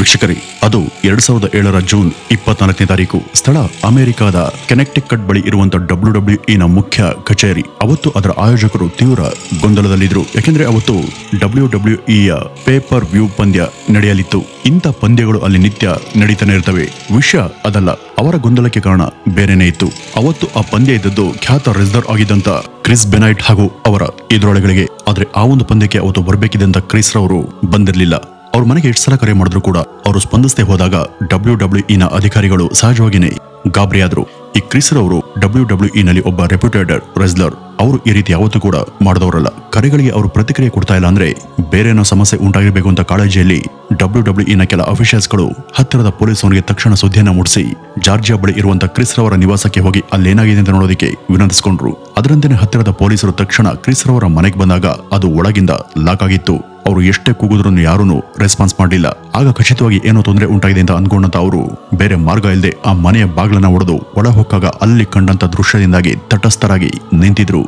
ವೀಕ್ಷಕರೇ, ಅದು 2007ರ ಜೂನ್ 24ನೇ ತಾರೀಕು. ಸ್ಥಳ ಅಮೆರಿಕಾದ ಕೆನೆಕ್ಟಿಕಟ್ ಬಳಿ ಇರುವಂತಹ WWE ಮುಖ್ಯ ಕಚೇರಿ. ಅವತ್ತು ಅದರ ಆಯೋಜಕರು ತೀವ್ರ ಗೊಂದಲದಲ್ಲಿದ್ರು. ಯಾಕೆಂದ್ರೆ ಅವತ್ತು WWEಯ ಪೇಪರ್ ವ್ಯೂ ಪಂದ್ಯ ನಡೆಯಲಿತ್ತು. ಇಂಥ ಪಂದ್ಯಗಳು ಅಲ್ಲಿ ನಿತ್ಯ ನಡೀತಾನೆ ಇರ್ತವೆ. ವಿಷಯ ಅದಲ್ಲ, ಅವರ ಗೊಂದಲಕ್ಕೆ ಕಾರಣ ಬೇರೆನೇ ಇತ್ತು. ಅವತ್ತು ಆ ಪಂದ್ಯ ಇದ್ದದ್ದು ಖ್ಯಾತ ರೆಸ್ಲರ್ ಆಗಿದ್ದಂತ ಕ್ರಿಸ್ ಬೆನೈಟ್ ಹಾಗೂ ಅವರ ಎದುರಾಳಿಗಳಿಗೆ. ಆದ್ರೆ ಆ ಒಂದು ಪಂದ್ಯಕ್ಕೆ ಅವತ್ತು ಬರಬೇಕಿದ್ದಂತ ಕ್ರಿಸ್ ರವರು ಬಂದಿರಲಿಲ್ಲ. ಅವ್ರ ಮನೆಗೆ ಎಷ್ಟು ಸಲ ಕರೆ ಮಾಡಿದ್ರು ಕೂಡ ಅವರು ಸ್ಪಂದಿಸದೆ ಹೋದಾಗ WWE ಅಧಿಕಾರಿಗಳು ಸಹಜವಾಗಿಯೇ ಗಾಬರಿಯಾದ್ರು. ಈ ಕ್ರಿಸ್ ರವರು WWE ನಲ್ಲಿ ಒಬ್ಬ ರೆಪ್ಯೂಟೆಡ್ ರೆಸ್ಲರ್. ಅವರು ಈ ರೀತಿ ಯಾವತ್ತೂ ಕೂಡ ಮಾಡಿದವರಲ್ಲ. ಕರೆಗಳಿಗೆ ಅವರು ಪ್ರತಿಕ್ರಿಯೆ ಕೊಡ್ತಾ ಇಲ್ಲ ಅಂದ್ರೆ ಬೇರೆ ಏನೋ ಸಮಸ್ಯೆ ಉಂಟಾಗಿರಬೇಕು ಅಂತ ಕಾಳಜಿಯಲ್ಲಿ WWE ಕೆಲ ಅಫಿಷಿಯಲ್ಸ್ಗಳು ಹತ್ತಿರದ ಪೊಲೀಸ್ ಅವರಿಗೆ ತಕ್ಷಣ ಸುದ್ದಿಯನ್ನ ಮೂಡಿಸಿ ಜಾರ್ಜಿಯಾ ಬಳಿ ಇರುವಂತಹ ಕ್ರಿಸ್ ರವರ ನಿವಾಸಕ್ಕೆ ಹೋಗಿ ಅಲ್ಲೇನಾಗಿದೆ ಅಂತ ನೋಡೋದಕ್ಕೆ ವಿನಂತಿಸಿಕೊಂಡ್ರು. ಅದರಂತೆಯೇ ಹತ್ತಿರದ ಪೊಲೀಸರು ತಕ್ಷಣ ಕ್ರಿಸ್ ರವರ ಮನೆಗೆ ಬಂದಾಗ ಅದು ಒಳಗಿಂದ ಲಾಕ್ ಆಗಿತ್ತು. ಅವರು ಎಷ್ಟೇ ಕೂಗಿದ್ರು ಯಾರೂ ರೆಸ್ಪಾನ್ಸ್ ಮಾಡಲಿಲ್ಲ. ಆಗ ಖಚಿತವಾಗಿ ಏನೋ ತೊಂದರೆ ಉಂಟಾಗಿದೆ ಅಂತ ಅಂದ್ಕೊಂಡಂತ ಅವರು ಬೇರೆ ಮಾರ್ಗ ಇಲ್ಲದೆ ಆ ಮನೆಯ ಬಾಗಿಲನ್ನ ಒಡೆದು ಒಳ ಹೊಕ್ಕಾಗ ಅಲ್ಲಿ ಕಂಡಂತ ದೃಶ್ಯದಿಂದಾಗಿ ತಟಸ್ಥರಾಗಿ ನಿಂತಿದ್ರು.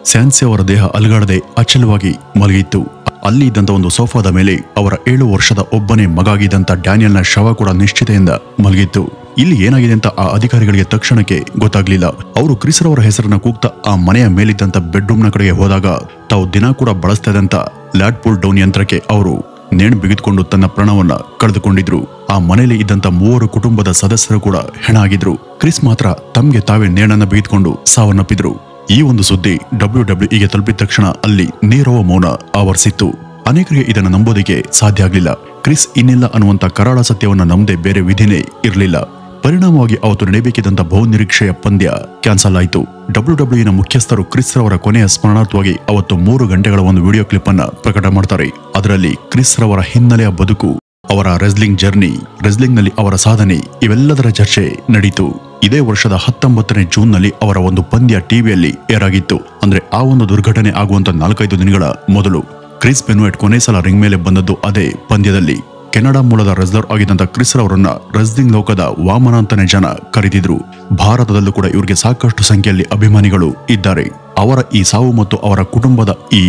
ಸ್ಯಾನ್ಸಿ ಅವರ ದೇಹ ಅಲುಗಾಡದೆ ಅಚಲವಾಗಿ ಮಲಗಿತ್ತು. ಅಲ್ಲಿ ಇದ್ದಂತ ಒಂದು ಸೋಫಾದ ಮೇಲೆ ಅವರ 7 ವರ್ಷದ ಒಬ್ಬನೇ ಮಗಾಗಿದ್ದಂತ ಡ್ಯಾನಿಯಲ್ನ ಶವ ಕೂಡ ನಿಶ್ಚಿತೆಯಿಂದ ಮಲಗಿತ್ತು. ಇಲ್ಲಿ ಏನಾಗಿದೆ ಅಂತ ಆ ಅಧಿಕಾರಿಗಳಿಗೆ ತಕ್ಷಣಕ್ಕೆ ಗೊತ್ತಾಗ್ಲಿಲ್ಲ. ಅವರು ಕ್ರಿಸ್ ರವರ ಹೆಸರನ್ನ ಕೂಗ್ತಾ ಆ ಮನೆಯ ಮೇಲಿದ್ದಂತ ಬೆಡ್ರೂಮ್ನ ಕಡೆಗೆ ಹೋದಾಗ ತಾವು ದಿನ ಕೂಡ ಬಳಸ್ತಾ ಇದ್ದಂತ ಲ್ಯಾಡ್ ಪುಲ್ ಡೌನ್ ಯಂತ್ರಕ್ಕೆ ಅವರು ನೇಣು ಬಿಗಿದುಕೊಂಡು ತನ್ನ ಪ್ರಾಣವನ್ನ ಕಳೆದುಕೊಂಡಿದ್ರು. ಆ ಮನೆಯಲ್ಲಿ ಇದ್ದಂತ 3 ಕುಟುಂಬದ ಸದಸ್ಯರು ಕೂಡ ಹೆಣ ಆಗಿದ್ರು. ಕ್ರಿಸ್ ಮಾತ್ರ ತಮ್ಗೆ ತಾವೇ ನೇಣನ್ನ ಬಿಗಿದುಕೊಂಡು ಸಾವನ್ನಪ್ಪಿದ್ರು. ಈ ಒಂದು ಸುದ್ದಿ WWE ತಲುಪಿದ ತಕ್ಷಣ ಅಲ್ಲಿ ನೀರವ ಮೌನ ಆವರಿಸಿತ್ತು. ಅನೇಕರಿಗೆ ಇದನ್ನು ನಂಬೋದಕ್ಕೆ ಸಾಧ್ಯ ಆಗ್ಲಿಲ್ಲ. ಕ್ರಿಸ್ ಇನ್ನಿಲ್ಲ ಅನ್ನುವಂತ ಕರಾಳ ಸತ್ಯವನ್ನ ನಂಬದೆ ಬೇರೆ ವಿಧಿನೇ ಇರಲಿಲ್ಲ. ಪರಿಣಾಮವಾಗಿ ಅವತ್ತು ನಡೆಯಬೇಕಿದ್ದಂತ ಬಹುನಿರೀಕ್ಷೆಯ ಪಂದ್ಯ ಕ್ಯಾನ್ಸಲ್ ಆಯಿತು. WWE ಮುಖ್ಯಸ್ಥರು ಕ್ರಿಸ್ ರವರ ಕೊನೆಯ ಸ್ಮರಣಾರ್ಥವಾಗಿ ಅವತ್ತು 3 ಗಂಟೆಗಳ ಒಂದು ವಿಡಿಯೋ ಕ್ಲಿಪ್ ಅನ್ನ ಪ್ರಕಟ ಮಾಡ್ತಾರೆ. ಅದರಲ್ಲಿ ಕ್ರಿಸ್ ರವರ ಹಿನ್ನೆಲೆಯ ಬದುಕು, ಅವರ ರೆಸ್ಲಿಂಗ್ ಜರ್ನಿ, ರೆಸ್ಲಿಂಗ್ ನಲ್ಲಿ ಅವರ ಸಾಧನೆ ಇವೆಲ್ಲದರ ಚರ್ಚೆ ನಡೀತು. ಇದೇ ವರ್ಷದ 19ನೇ ಜೂನ್ ನಲ್ಲಿ ಅವರ ಒಂದು ಪಂದ್ಯ ಟಿವಿಯಲ್ಲಿ ಏರ್ ಆಗಿತ್ತು. ಅಂದ್ರೆ ಆ ಒಂದು ದುರ್ಘಟನೆ ಆಗುವಂತ 4-5 ದಿನಗಳ ಮೊದಲು ಕ್ರಿಸ್ ಬೆನ್ವೈಟ್ ಕೊನೆ ಸಲ ರಿಂಗ್ ಮೇಲೆ ಬಂದದ್ದು ಅದೇ ಪಂದ್ಯದಲ್ಲಿ. ಕೆನಡಾ ಮೂಲದ ರೆಸ್ಲರ್ ಆಗಿದ್ದಂತ ಕ್ರಿಸ್ ರವರನ್ನ ರೆಸ್ಲಿಂಗ್ ಲೋಕದ ವಾಮನ ಅಂತಾನೆ ಜನ ಕರೀತಿದ್ರು. ಭಾರತದಲ್ಲೂ ಕೂಡ ಇವರಿಗೆ ಸಾಕಷ್ಟು ಸಂಖ್ಯೆಯಲ್ಲಿ ಅಭಿಮಾನಿಗಳು ಇದ್ದಾರೆ. ಅವರ ಈ ಸಾವು ಮತ್ತು ಅವರ ಕುಟುಂಬದ ಈ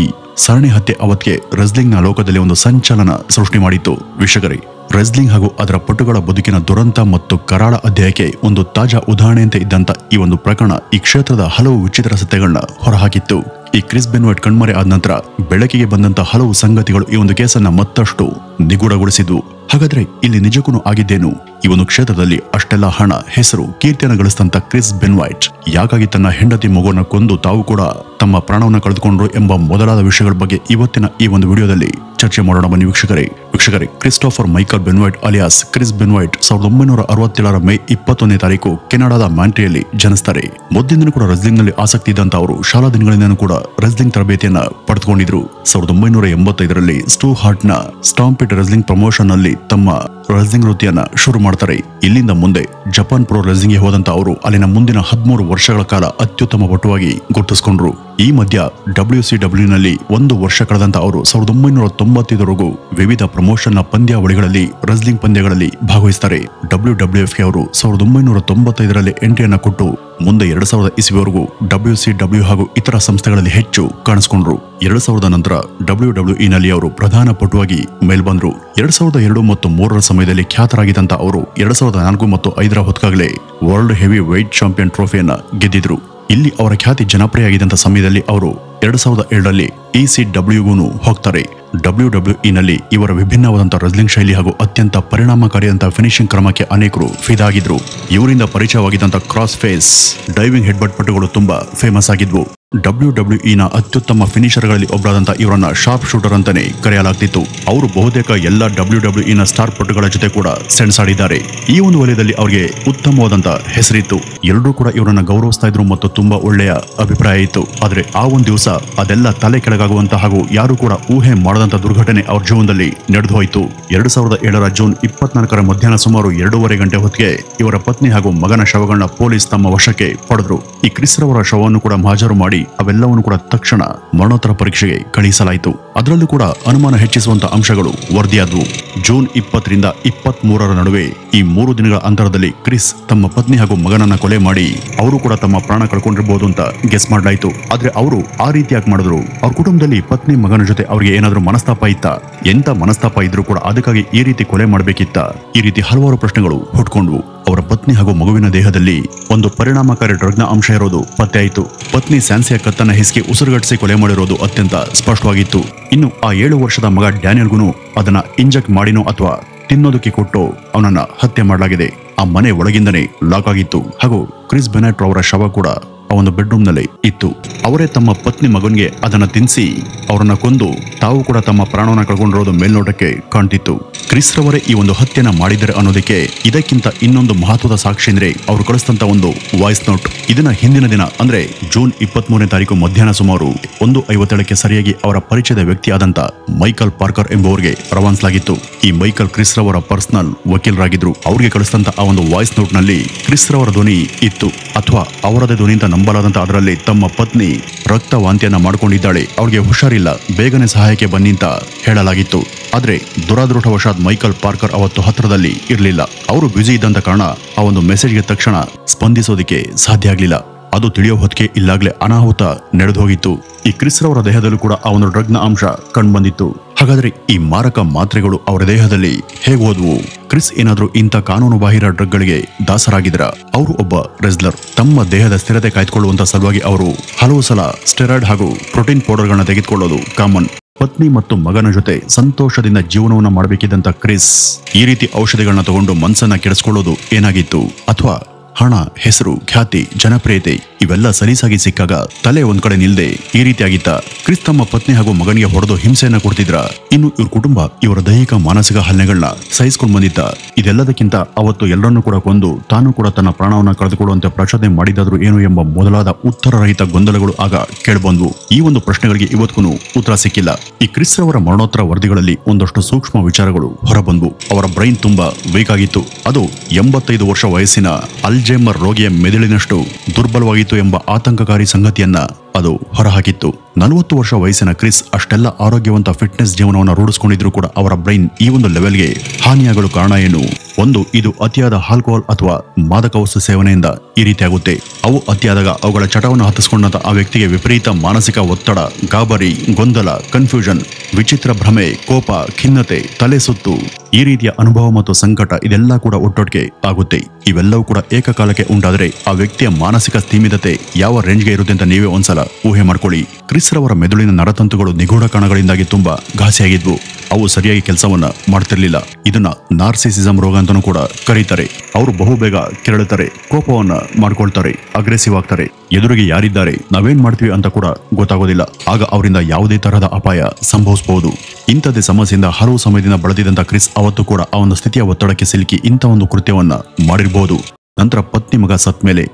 ಸರಣಿ ಹತ್ಯೆ ಅವತ್ತಿಗೆ ರೆಸ್ಲಿಂಗ್ ನ ಲೋಕದಲ್ಲಿ ಒಂದು ಸಂಚಲನ ಸೃಷ್ಟಿ ಮಾಡಿತ್ತು. ವೀಕ್ಷಕರೇ, ರೆಸ್ಲಿಂಗ್ ಹಾಗೂ ಅದರ ಪಟುಗಳ ಬದುಕಿನ ದುರಂತ ಮತ್ತು ಕರಾಳ ಅಧ್ಯಾಯಕ್ಕೆ ಒಂದು ತಾಜಾ ಉದಾಹರಣೆಯಂತೆ ಇದ್ದಂತ ಈ ಒಂದು ಪ್ರಕರಣ ಈ ಕ್ಷೇತ್ರದ ಹಲವು ವಿಚಿತ್ರ ಸತ್ಯಗಳನ್ನ ಹೊರಹಾಕಿತ್ತು. ಈ ಕ್ರಿಸ್ ಬೆನ್ವೈಟ್ ಕಣ್ಮರೆ ಆದ ನಂತರ ಬೆಳಕಿಗೆ ಬಂದಂತ ಹಲವು ಸಂಗತಿಗಳು ಈ ಒಂದು ಕೇಸನ್ನ ಮತ್ತಷ್ಟು ನಿಗೂಢಗೊಳಿಸಿದ್ವು. ಹಾಗಾದ್ರೆ ಇಲ್ಲಿ ನಿಜಕ್ಕೂ ಆಗಿದ್ದೇನು? ಈ ಒಂದು ಕ್ಷೇತ್ರದಲ್ಲಿ ಅಷ್ಟೆಲ್ಲ ಹಣ, ಹೆಸರು, ಕೀರ್ತಿಯನ್ನು ಗಳಿಸಿದಂತ ಕ್ರಿಸ್ ಬೆನ್ವೈಟ್ ಯಾಕಾಗಿ ತನ್ನ ಹೆಂಡತಿ ಮಗುವನ್ನ ಕೊಂದು ತಾವು ಕೂಡ ತಮ್ಮ ಪ್ರಾಣವನ್ನ ಕಳೆದುಕೊಂಡ್ರು ಎಂಬ ಮೊದಲಾದ ವಿಷಯಗಳ ಬಗ್ಗೆ ಇವತ್ತಿನ ಈ ಒಂದು ವಿಡಿಯೋದಲ್ಲಿ ಚರ್ಚೆ ಮಾಡೋಣ ಬನ್ನಿ ವೀಕ್ಷಕರೇ. Christopher Michael Benoit alias Chris Benoit 1967ರ ಮೇ 21ನೇ ತಾರೀಕು ಕೆನಡಾದ ಮ್ಯಾಂಟ್ರಿಯಲ್ಲಿ ಜನಿಸ್ತಾರೆ. ಮೊದಲಿಂದನೂ ಕೂಡ ರೆಸ್ಲಿಂಗ್ ನಲ್ಲಿ ಆಸಕ್ತಿ ಇದ್ದಂತ ಅವರು ಶಾಲಾ ದಿನಗಳಿಂದನೂ ಕೂಡ ರೆಸ್ಲಿಂಗ್ ತರಬೇತಿಯನ್ನ ಪಡೆದುಕೊಂಡಿದ್ರು. 1985ರಲ್ಲಿ ಸ್ಟೂ ಹಾರ್ಟ್ ನ ಸ್ಟಾಂಪಿಟ್ ರೆಸ್ಲಿಂಗ್ ಪ್ರಮೋಷನ್ ನಲ್ಲಿ ತಮ್ಮ ರೆಸ್ಲಿಂಗ್ ವೃತ್ತಿಯನ್ನ ಶುರು ಮಾಡ್ತಾರೆ. ಇಲ್ಲಿಂದ ಮುಂದೆ ಜಪಾನ್ ಪ್ರೋ ರೆಸ್ಲಿಂಗ್ ಗೆ ಹೋದಂತ ಅವರು ಅಲ್ಲಿನ ಮುಂದಿನ 13 ವರ್ಷಗಳ ಕಾಲ ಅತ್ಯುತ್ತಮ ಪಟುವಾಗಿ ಗುರುತಿಸಿಕೊಂಡ್ರು. ಈ ಮಧ್ಯ WCW ನಲ್ಲಿ 1 ವರ್ಷ ಕಳೆದಂತ ಅವರು 1995ವರೆಗೂ ವಿವಿಧ ಪ್ರಮೋಷನ್ ನ ಪಂದ್ಯಾವಳಿಗಳಲ್ಲಿ ರೆಸ್ಲಿಂಗ್ ಪಂದ್ಯಗಳಲ್ಲಿ ಭಾಗವಹಿಸ್ತಾರೆ. WWF ಗೆ ಅವರು 1995ರಲ್ಲಿ ಎಂಟ್ರಿಯನ್ನ ಕೊಟ್ಟು ಮುಂದೆ 2000 ಇಸವಿವರೆಗೂ WCW ಹಾಗೂ ಇತರ ಸಂಸ್ಥೆಗಳಲ್ಲಿ ಹೆಚ್ಚು ಕಾಣಿಸಿಕೊಂಡ್ರು. 2000 ನಂತರ WWE ನಲ್ಲಿ ಅವರು ಪ್ರಧಾನ ಪಟುವಾಗಿ ಮೇಲ್ಬಂದ್ರು. 2002 ಮತ್ತು 2003ರ ಸಮಯದಲ್ಲಿ ಖ್ಯಾತರಾಗಿದ್ದಂತ ಅವರು 2004 ಮತ್ತು 2005ರ ಹೊತ್ತಿಗಾಗಲೇ ವರ್ಲ್ಡ್ ಹೆವಿ ವೆಯ್ಟ್ ಚಾಂಪಿಯನ್ ಟ್ರೋಫಿಯನ್ನ ಗೆದ್ದಿದ್ರು. ಇಲ್ಲಿ ಅವರ ಖ್ಯಾತಿ ಜನಪ್ರಿಯ ಆಗಿದ್ದಂತ ಸಮಯದಲ್ಲಿ ಅವರು 2007ರಲ್ಲಿ ECWಗೂ ಹೋಗ್ತಾರೆ. WWE ನಲ್ಲಿ ಇವರ ವಿಭಿನ್ನವಾದಂತಹ ರೆಸ್ಲಿಂಗ್ ಶೈಲಿ ಹಾಗೂ ಅತ್ಯಂತ ಪರಿಣಾಮಕಾರಿಯಾದಂತಹ ಫಿನಿಶಿಂಗ್ ಕ್ರಮಕ್ಕೆ ಅನೇಕರು ಫಿದಾ ಆಗಿದ್ರು. ಇವರಿಂದ ಪರಿಚಯವಾಗಿದ್ದಂತಹ ಕ್ರಾಸ್ ಫೇಸ್, ಡೈವಿಂಗ್ ಹೆಡ್ಬಟ್ ಪಟುಗಳು ತುಂಬಾ ಫೇಮಸ್ ಆಗಿದ್ವು. WWE ನ ಅತ್ಯುತ್ತಮ ಫಿನಿಷರ್ಗಳಲ್ಲಿ ಒಬ್ಬರಾದಂತಹ ಇವರನ್ನ ಶಾರ್ಪ್ ಶೂಟರ್ ಅಂತಾನೆ ಕರೆಯಲಾಗ್ತಿತ್ತು. ಅವರು ಬಹುತೇಕ ಎಲ್ಲ WWE ನ ಸ್ಟಾರ್ ಪಟುಗಳ ಜೊತೆ ಕೂಡ ಸೆಣಸಾಡಿದ್ದಾರೆ. ಈ ಒಂದು ವಲಯದಲ್ಲಿ ಅವರಿಗೆ ಉತ್ತಮವಾದಂತಹ ಹೆಸರಿತ್ತು. ಎಲ್ಲರೂ ಕೂಡ ಇವರನ್ನ ಗೌರವಿಸ್ತಾ ಇದ್ರು ಮತ್ತು ತುಂಬಾ ಒಳ್ಳೆಯ ಅಭಿಪ್ರಾಯ ಇತ್ತು. ಆದ್ರೆ ಆ ಒಂದು ದಿವಸ ಅದೆಲ್ಲ ತಲೆ ಕೆಳಗಾಗುವಂತ ಹಾಗೂ ಯಾರು ಕೂಡ ಊಹೆ ಮಾಡದಂತ ದುರ್ಘಟನೆ ಅವ್ರ ಜೀವನದಲ್ಲಿ ನಡೆದು ಹೋಯಿತು. 2007ರ ಜೂನ್ 24ರ ಮಧ್ಯಾಹ್ನ ಸುಮಾರು 2:30 ಗಂಟೆ ಹೊತ್ತಿಗೆ ಇವರ ಪತ್ನಿ ಹಾಗೂ ಮಗನ ಶವಗಳನ್ನ ಪೊಲೀಸ್ ತಮ್ಮ ವಶಕ್ಕೆ ಪಡೆದ್ರು. ಈ ಕ್ರಿಸ್ ರವರ ಶವವನ್ನು ಕೂಡ ಮಹಾಜರು ಮಾಡಿ ಅವೆಲ್ಲವನ್ನು ಕೂಡ ತಕ್ಷಣ ಮರಣೋತ್ತರ ಪರೀಕ್ಷೆಗೆ ಕಳುಹಿಸಲಾಯಿತು. ಅದರಲ್ಲೂ ಕೂಡ ಅನುಮಾನ ಹೆಚ್ಚಿಸುವಂತ ಅಂಶಗಳು ವರದಿಯಾದವು. ಜೂನ್ 20ರಿಂದ 23ರ ನಡುವೆ ಈ 3 ದಿನಗಳ ಅಂತರದಲ್ಲಿ ಕ್ರಿಸ್ ತಮ್ಮ ಪತ್ನಿ ಹಾಗೂ ಮಗನನ್ನ ಕೊಲೆ ಮಾಡಿ ಅವರು ಕೂಡ ತಮ್ಮ ಪ್ರಾಣ ಕಳ್ಕೊಂಡಿರಬಹುದು ಅಂತ ಗೆಸ್ ಮಾಡಲಾಯಿತು. ಆದ್ರೆ ಅವರು ಆ ರೀತಿ ಯಾಕೆ ಮಾಡಿದ್ರು? ಅವ್ರ ಕುಟುಂಬದಲ್ಲಿ ಪತ್ನಿ ಮಗನ ಜೊತೆ ಅವ್ರಿಗೆ ಏನಾದ್ರೂ ಮನಸ್ತಾಪ ಇತ್ತಾ? ಎಂತ ಮನಸ್ತಾಪ ಇದ್ರೂ ಕೂಡ ಅದಕ್ಕಾಗಿ ಈ ರೀತಿ ಕೊಲೆ ಮಾಡಬೇಕಿತ್ತ? ಈ ರೀತಿ ಹಲವಾರು ಪ್ರಶ್ನೆಗಳು ಹುಟ್ಕೊಂಡ್ವು. ಅವರ ಪತ್ನಿ ಹಾಗೂ ಮಗುವಿನ ದೇಹದಲ್ಲಿ ಒಂದು ಪರಿಣಾಮಕಾರಿ ಡ್ರಗ್ನ ಅಂಶ ಇರೋದು ಪತ್ತೆಯಾಯಿತು. ಪತ್ನಿ ಸ್ಯಾನ್ಸಿಯ ಕತ್ತನ್ನ ಹಿಸ್ಕಿ ಉಸಿರುಗಟ್ಟಿಸಿ ಕೊಲೆ ಮಾಡಿರೋದು ಅತ್ಯಂತ ಸ್ಪಷ್ಟವಾಗಿತ್ತು. ಇನ್ನು ಆ 7 ವರ್ಷದ ಮಗ ಡ್ಯಾನಿಯಲ್ಗೂ ಅದನ್ನ ಇಂಜೆಕ್ಟ್ ಮಾಡಿನೋ ಅಥವಾ ತಿನ್ನೋದಕ್ಕೆ ಕೊಟ್ಟು ಅವನನ್ನ ಹತ್ಯೆ ಮಾಡಲಾಗಿದೆ. ಆ ಮನೆ ಒಳಗಿಂದನೇ ಲಾಕ್ ಆಗಿತ್ತು ಹಾಗೂ ಕ್ರಿಸ್ ಬೆನೆಟ್ ಅವರ ಶವ ಕೂಡ ಆ ಒಂದು ಬೆಡ್ರೂಮ್ ನಲ್ಲಿ ಇತ್ತು. ಅವರೇ ತಮ್ಮ ಪತ್ನಿ ಮಗನ್ಗೆ ಅದನ್ನ ತಿನ್ಸಿ ಅವರನ್ನ ಕೊಂದು ತಾವು ಕೂಡ ತಮ್ಮ ಪ್ರಾಣವನ್ನ ಕಳ್ಕೊಂಡಿರೋದು ಮೇಲ್ನೋಟಕ್ಕೆ ಕಾಣ್ತಿತ್ತು. ಕ್ರಿಸ್ ರವರೇ ಈ ಒಂದು ಹತ್ಯೆನ ಮಾಡಿದರೆ ಅನ್ನೋದಕ್ಕೆ ಇದಕ್ಕಿಂತ ಇನ್ನೊಂದು ಮಹತ್ವದ ಸಾಕ್ಷಿ ಅಂದ್ರೆ ಅವರು ಕಳಿಸಿದಂತ ಒಂದು ವಾಯ್ಸ್ ನೋಟ್. ಇದನ್ನ ಹಿಂದಿನ ದಿನ ಅಂದ್ರೆ ಜೂನ್ 23ನೇ ತಾರೀಕು ಮಧ್ಯಾಹ್ನ ಸುಮಾರು 1:57ಕ್ಕೆ ಸರಿಯಾಗಿ ಅವರ ಪರಿಚಯದ ವ್ಯಕ್ತಿ ಆದಂತ ಮೈಕಲ್ ಪಾರ್ಕರ್ ಎಂಬುವರಿಗೆ ರವಾನಿಸಲಾಗಿತ್ತು. ಈ ಮೈಕಲ್ ಕ್ರಿಸ್ ರವರ ಪರ್ಸನಲ್ ವಕೀಲರಾಗಿದ್ರು. ಅವ್ರಿಗೆ ಕಳಿಸಿದಂತ ಆ ಒಂದು ವಾಯ್ಸ್ ನೋಟ್ ನಲ್ಲಿ ಕ್ರಿಸ್ ರವರ ಧ್ವನಿ ಇತ್ತು ಅಥವಾ ಅವರದೇ ಧ್ವನಿ ಅಂತ ನಂಬಲಾದಂತ ಅದರಲ್ಲಿ ತಮ್ಮ ಪತ್ನಿ ರಕ್ತ ವಾಂತಿಯನ್ನ ಮಾಡ್ಕೊಂಡಿದ್ದಾಳೆ, ಅವ್ರಿಗೆ ಹುಷಾರಿಲ್ಲ, ಬೇಗನೆ ಸಹಾಯಕ್ಕೆ ಬನ್ನಿ ಅಂತ ಹೇಳಲಾಗಿತ್ತು. ಆದ್ರೆ ದುರಾದೃಷ್ಟವಶಾತ್ ಮೈಕಲ್ ಪಾರ್ಕರ್ ಅವತ್ತು ಹತ್ರದಲ್ಲಿ ಇರಲಿಲ್ಲ. ಅವರು ಬ್ಯುಸಿ ಇದ್ದಂತ ಕಾರಣ ಆ ಒಂದು ಮೆಸೇಜ್ಗೆ ತಕ್ಷಣ ಸ್ಪಂದಿಸೋದಕ್ಕೆ ಸಾಧ್ಯ ಆಗ್ಲಿಲ್ಲ. ಅದು ತಿಳಿಯೋ ಹೊತ್ತಿಗೆ ಇಲ್ಲಾಗ್ಲೇ ಅನಾಹುತ ನಡೆದು ಹೋಗಿತ್ತು. ಈ ಕ್ರಿಸ್ ರವರ ದೇಹದಲ್ಲೂ ಕೂಡ ಆ ಒಂದು ಡ್ರಗ್ನ ಅಂಶ ಕಂಡು ಬಂದಿತ್ತು. ಹಾಗಾದ್ರೆ ಈ ಮಾರಕ ಮಾತ್ರೆಗಳು ಅವರ ದೇಹದಲ್ಲಿ ಹೇಗೆ ಹೋದ್ವು? ಕ್ರಿಸ್ ಏನಾದ್ರೂ ಇಂಥ ಕಾನೂನು ಬಾಹಿರ ಡ್ರಗ್ಗಳಿಗೆ ದಾಸರಾಗಿದ್ರ? ಅವರು ಒಬ್ಬ ರೆಸ್ಲರ್. ತಮ್ಮ ದೇಹದ ಸ್ಥಿರತೆ ಕಾಯ್ದುಕೊಳ್ಳುವಂತ ಸಲುವಾಗಿ ಅವರು ಹಲವು ಸಲ ಸ್ಟೆರಾಯ್ಡ್ ಹಾಗೂ ಪ್ರೋಟೀನ್ ಪೌಡರ್ಗಳನ್ನ ತೆಗೆದುಕೊಳ್ಳೋದು ಕಾಮನ್. ಪತ್ನಿ ಮತ್ತು ಮಗನ ಜೊತೆ ಸಂತೋಷದಿಂದ ಜೀವನವನ್ನ ಮಾಡಬೇಕಿದ್ದಂತ ಕ್ರಿಸ್ ಈ ರೀತಿ ಔಷಧಿಗಳನ್ನ ತಗೊಂಡು ಮನಸ್ಸನ್ನ ಕೆಡಿಸ್ಕೊಳ್ಳೋದು ಏನಾಗಿತ್ತು? ಅಥವಾ ಹಣ, ಹೆಸರು, ಖ್ಯಾತಿ, ಜನಪ್ರಿಯತೆ ಇವೆಲ್ಲ ಸಲೀಸಾಗಿ ಸಿಕ್ಕಾಗ ತಲೆ ಒಂದ್ ಕಡೆ ನಿಲ್ದೆ ಈ ರೀತಿಯಾಗಿತ್ತ? ಕ್ರಿಸ್ ತಮ್ಮ ಪತ್ನಿ ಹಾಗೂ ಮಗನಿಗೆ ಹೊಡೆದು ಹಿಂಸೆಯನ್ನ ಕೊಡ್ತಿದ್ರ? ಇನ್ನು ಇವ್ರ ಕುಟುಂಬ ಇವರ ದೈಹಿಕ ಮಾನಸಿಕ ಹಲ್ಲೆಗಳನ್ನ ಸಹಿಸ್ಕೊಂಡು ಬಂದಿತ್ತ? ಇದೆಲ್ಲದಕ್ಕಿಂತ ಅವತ್ತು ಎಲ್ಲರನ್ನೂ ಕೂಡ ಕೊಂದು ತಾನು ಕೂಡ ತನ್ನ ಪ್ರಾಣವನ್ನ ಕಳೆದುಕೊಳ್ಳುವಂತೆ ಪ್ರಚೋದನೆ ಮಾಡಿದಾದ್ರು ಏನು ಎಂಬ ಮೊದಲಾದ ಉತ್ತರರಹಿತ ಗೊಂದಲಗಳು ಆಗ ಕೇಳ್ಬಂದ್ವು. ಈ ಒಂದು ಪ್ರಶ್ನೆಗಳಿಗೆ ಇವತ್ತಿಗೂ ಉತ್ತರ ಸಿಕ್ಕಿಲ್ಲ. ಈ ಕ್ರಿಸ್ ಅವರ ಮರಣೋತ್ತರ ವರದಿಗಳಲ್ಲಿ ಒಂದಷ್ಟು ಸೂಕ್ಷ್ಮ ವಿಚಾರಗಳು ಹೊರಬಂದ್ವು. ಅವರ ಬ್ರೈನ್ ತುಂಬಾ ವೀಕ್ ಆಗಿತ್ತು. ಅದು 85 ವರ್ಷ ವಯಸ್ಸಿನ ಅಲ್ಜೈಮರ್ ರೋಗಿಯ ಮೆದುಳಿನಷ್ಟು ದುರ್ಬಲವಾಗಿತ್ತು ಎಂಬ ಆತಂಕಕಾರಿ ಸಂಗತಿಯನ್ನ ಅದು ಹೊರಹಾಕಿತ್ತು. 40 ವರ್ಷ ವಯಸ್ಸಿನ ಕ್ರಿಸ್ ಅಷ್ಟೆಲ್ಲ ಆರೋಗ್ಯವಂತ ಫಿಟ್ನೆಸ್ ಜೀವನವನ್ನು ರೂಢಿಸಿಕೊಂಡಿದ್ರು ಕೂಡ ಅವರ ಬ್ರೈನ್ ಈ ಒಂದು ಲೆವೆಲ್ಗೆ ಹಾನಿಯಾಗಲು ಕಾರಣ ಏನು? ಒಂದು, ಇದು ಅತಿಯಾದ ಆಲ್ಕೋಹಾಲ್ ಅಥವಾ ಮಾದಕ ವಸ್ತು ಸೇವನೆಯಿಂದ ಈ ರೀತಿಯಾಗುತ್ತೆ. ಅವು ಅತಿಯಾದಾಗ ಅವುಗಳ ಚಟವನ್ನು ಹತ್ತಿಸ್ಕೊಂಡಂತ ಆ ವ್ಯಕ್ತಿಗೆ ವಿಪರೀತ ಮಾನಸಿಕ ಒತ್ತಡ, ಗಾಬರಿ, ಗೊಂದಲ, ಕನ್ಫ್ಯೂಷನ್, ವಿಚಿತ್ರ ಭ್ರಮೆ, ಕೋಪ, ಖಿನ್ನತೆ, ತಲೆ ಸುತ್ತು, ಈ ರೀತಿಯ ಅನುಭವ ಮತ್ತು ಸಂಕಟ ಇದೆಲ್ಲ ಕೂಡ ಒಟ್ಟೊಟ್ಟಿಗೆ ಆಗುತ್ತೆ. ಇವೆಲ್ಲವೂ ಕೂಡ ಏಕಕಾಲಕ್ಕೆ ಉಂಟಾದರೆ ಆ ವ್ಯಕ್ತಿಯ ಮಾನಸಿಕ ಸ್ಥಿಮಿತತೆ ಯಾವ ರೇಂಜ್ಗೆ ಇರುತ್ತೆ ಅಂತ ನೀವೇ ಒಂದ್ಸಲ ಊಹೆ ಮಾಡ್ಕೊಳ್ಳಿ. ಕ್ರಿಸ್ ರವರ ಮೆದುಳಿನ ನರತಂತುಗಳು ನಿಗೂಢ ಕಾರಣಗಳಿಂದಾಗಿ ತುಂಬಾ ಘಾಸಿಯಾಗಿದ್ವು. ಅವು ಸರಿಯಾಗಿ ಕೆಲಸವನ್ನ ಮಾಡ್ತಿರ್ಲಿಲ್ಲ. ಇದನ್ನ ನಾರ್ಸಿಸಿಸಂ ರೋಗ ಅಂತಾನೂ ಕೂಡ ಕರೀತಾರೆ. ಅವರು ಬಹುಬೇಗ ಕೆರಳುತ್ತಾರೆ, ಕೋಪವನ್ನ ಮಾಡ್ಕೊಳ್ತಾರೆ, ಅಗ್ರೆಸಿವ್ ಆಗ್ತಾರೆ. ಎದುರಿಗೆ ಯಾರಿದ್ದಾರೆ, ನಾವೇನ್ ಮಾಡ್ತೀವಿ ಅಂತ ಕೂಡ ಗೊತ್ತಾಗೋದಿಲ್ಲ. ಆಗ ಅವರಿಂದ ಯಾವುದೇ ತರಹದ ಅಪಾಯ ಸಂಭವಿಸಬಹುದು. ಇಂಥದ್ದೇ ಸಮಸ್ಯೆಯಿಂದ ಹಲವು ಸಮಯದಿಂದ ಬಳಲಿದಂತ ಕ್ರಿಸ್ ಅವತ್ತು ಕೂಡ ಆ ಒಂದು ಸ್ಥಿತಿಯ ಒತ್ತಡಕ್ಕೆ ಸಿಲುಕಿ ಇಂಥ ಒಂದು ಕೃತ್ಯವನ್ನ ಮಾಡಿರಬಹುದು. ನಂತರ ಪತ್ನಿ ಮಗ ಸತ್ ಮೇಲೆ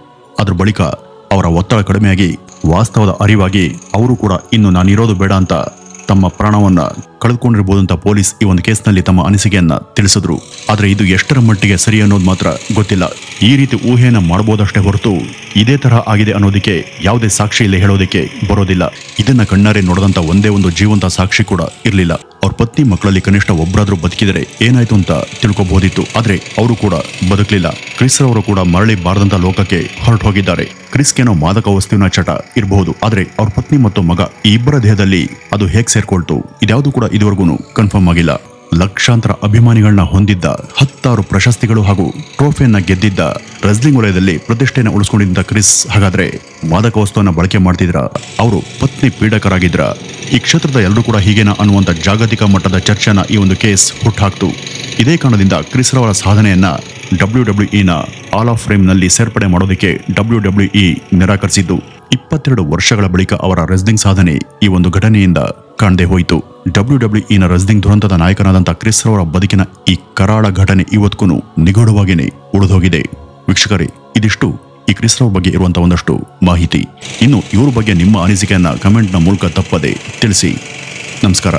ಅದ್ರ ಬಳಿಕ ಅವರ ಒತ್ತಡ ಕಡಿಮೆಯಾಗಿ ವಾಸ್ತವದ ಅರಿವಾಗಿ ಅವರು ಕೂಡ ಇನ್ನು ನಾನಿರೋದು ಬೇಡ ಅಂತ ತಮ್ಮ ಪ್ರಾಣವನ್ನ ಕಳೆದುಕೊಂಡಿರಬಹುದು ಅಂತ ಪೊಲೀಸ್ ಈ ಒಂದು ಕೇಸ್ನಲ್ಲಿ ತಮ್ಮ ಅನಿಸಿಕೆಯನ್ನ ತಿಳಿಸಿದ್ರು. ಆದ್ರೆ ಇದು ಎಷ್ಟರ ಮಟ್ಟಿಗೆ ಸರಿ ಅನ್ನೋದು ಮಾತ್ರ ಗೊತ್ತಿಲ್ಲ. ಈ ರೀತಿ ಊಹೆಯನ್ನ ಮಾಡಬಹುದಷ್ಟೇ ಹೊರತು ಇದೇ ತರಹ ಆಗಿದೆ ಅನ್ನೋದಕ್ಕೆ ಯಾವುದೇ ಸಾಕ್ಷಿ ಇಲ್ಲಿ ಹೇಳೋದಕ್ಕೆ ಬರೋದಿಲ್ಲ. ಇದನ್ನ ಕಣ್ಣಾರೆ ನೋಡದಂತ ಒಂದೇ ಒಂದು ಜೀವಂತ ಸಾಕ್ಷಿ ಕೂಡ ಇರಲಿಲ್ಲ. ಅವ್ರ ಪತ್ನಿ ಮಕ್ಕಳಲ್ಲಿ ಕನಿಷ್ಠ ಒಬ್ಬರಾದ್ರೂ ಬದುಕಿದರೆ ಏನಾಯ್ತು ಅಂತ ತಿಳ್ಕೊಬಹುದಿತ್ತು. ಆದ್ರೆ ಅವರು ಕೂಡ ಬದುಕಲಿಲ್ಲ. ಕ್ರಿಸ್ ಅವರು ಕೂಡ ಮರಳಿ ಬಾರದಂತ ಲೋಕಕ್ಕೆ ಹೊರಟು ಹೋಗಿದ್ದಾರೆ. ಕ್ರಿಸ್ಗೇನೋ ಮಾದಕ ವಸ್ತುವಿನ ಚಟ ಇರಬಹುದು, ಆದ್ರೆ ಅವ್ರ ಪತ್ನಿ ಮತ್ತು ಮಗ ಈ ಇಬ್ಬರ ದೇಹದಲ್ಲಿ ಅದು ಹೇಗೆ ಸೇರ್ಕೊಳ್ತು ಇದ್ಯಾವುದು ಕೂಡ ಇದುವರೆಗೂ ಕನ್ಫರ್ಮ್ ಆಗಿಲ್ಲ. ಲಕ್ಷಾಂತರ ಅಭಿಮಾನಿಗಳನ್ನ ಹೊಂದಿದ್ದ, 10 ಪ್ರಶಸ್ತಿಗಳು ಹಾಗೂ ಟ್ರೋಫಿಯನ್ನ ಗೆದ್ದಿದ್ದ, ರೆಸ್ಲಿಂಗ್ ವಲಯದಲ್ಲಿ ಪ್ರತಿಷ್ಠೆಯನ್ನು ಉಳಿಸ್ಕೊಂಡಿದ್ದ ಕ್ರಿಸ್ ಹಾಗಾದ್ರೆ ಮಾದಕ ವಸ್ತುವನ್ನ ಬಳಕೆ ಮಾಡ್ತಿದ್ರ? ಅವರು ಪತ್ನಿ ಪೀಡಕರಾಗಿದ್ರ? ಈ ಕ್ಷೇತ್ರದ ಎಲ್ಲರೂ ಕೂಡ ಹೀಗೇನಾ ಅನ್ನುವಂಥ ಜಾಗತಿಕ ಮಟ್ಟದ ಚರ್ಚೆನ ಈ ಒಂದು ಕೇಸ್ ಹುಟ್ಟಾಕ್ತು. ಇದೇ ಕಾರಣದಿಂದ ಕ್ರಿಸ್ ರವರ ಸಾಧನೆಯನ್ನ WWE ಆಲ್ ಆಫ್ ಫೇಮ್ನಲ್ಲಿ ಸೇರ್ಪಡೆ ಮಾಡೋದಕ್ಕೆ WWE ನಿರಾಕರಿಸಿದ್ದು. 22 ವರ್ಷಗಳ ಬಳಿಕ ಅವರ ರೆಸ್ಲಿಂಗ್ ಸಾಧನೆ ಈ ಒಂದು ಘಟನೆಯಿಂದ ಕಾಣದೆ ಹೋಯಿತು. WWE ರೆಸ್ಲಿಂಗ್ ದುರಂತದ ನಾಯಕನಾದಂಥ ಕ್ರಿಸ್ ರವರ ಬದುಕಿನ ಈ ಕರಾಳ ಘಟನೆ ಇವತ್ತಿಗೂ ನಿಗೂಢವಾಗಿಯೇ ಉಳಿದೋಗಿದೆ. ವೀಕ್ಷಕರೇ, ಇದಿಷ್ಟು ಈ ಕ್ರಿಸ್ ರವರ ಬಗ್ಗೆ ಇರುವಂತಹ ಒಂದಷ್ಟು ಮಾಹಿತಿ. ಇನ್ನು ಇವ್ರ ಬಗ್ಗೆ ನಿಮ್ಮ ಅನಿಸಿಕೆಯನ್ನ ಕಮೆಂಟ್ನ ಮೂಲಕ ತಪ್ಪದೆ ತಿಳಿಸಿ. ನಮಸ್ಕಾರ.